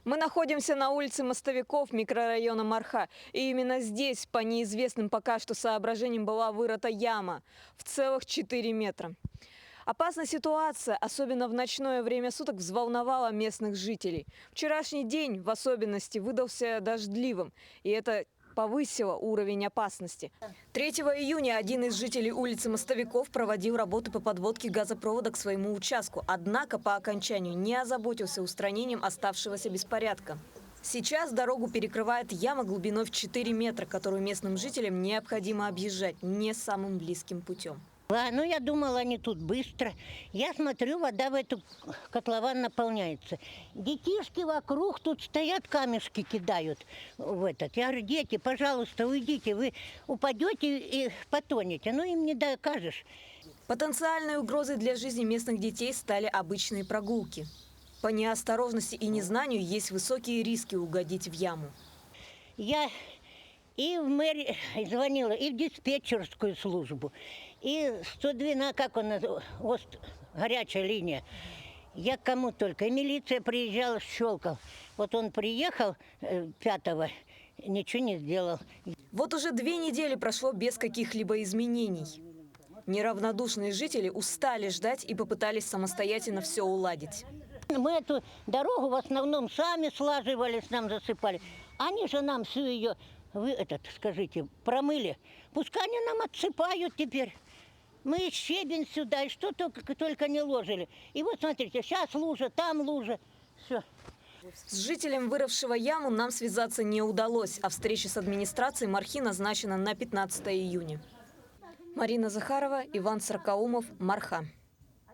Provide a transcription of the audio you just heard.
Мы находимся на улице Мостовиков микрорайона Марха. И именно здесь по неизвестным пока что соображениям была вырыта яма в целых 4 метра. Опасная ситуация, особенно в ночное время суток, взволновала местных жителей. Вчерашний день в особенности выдался дождливым, и это повысило уровень опасности. 3 июня один из жителей улицы Мостовиков проводил работы по подводке газопровода к своему участку, однако по окончанию не озаботился устранением оставшегося беспорядка. Сейчас дорогу перекрывает яма глубиной в 4 метра, которую местным жителям необходимо объезжать не самым близким путем. Ну, я думала, они тут быстро. Я смотрю, вода в эту котлован наполняется. Детишки вокруг тут стоят, камешки кидают в этот. Я говорю: дети, пожалуйста, уйдите, вы упадете и потонете. Ну, им не докажешь. Потенциальной угрозой для жизни местных детей стали обычные прогулки. По неосторожности и незнанию есть высокие риски угодить в яму. Я и в мэрию звонила, и в диспетчерскую службу, и 112, как он называется, горячая линия. Я кому только. И милиция приезжала, Щелков. Вот он приехал 5-го, ничего не сделал. Вот уже 2 недели прошло без каких-либо изменений. Неравнодушные жители устали ждать и попытались самостоятельно все уладить. Мы эту дорогу в основном сами слаживали, нам засыпали. Они же нам всю ее, скажите, промыли. Пускай они нам отсыпают теперь. Мы щебень сюда, и что только не ложили. И вот смотрите, сейчас лужа, там лужа. Все. С жителем, вырывшего яму, нам связаться не удалось, а встреча с администрацией Мархи назначена на 15 июня. Марина Захарова, Иван Саркаумов, Марха.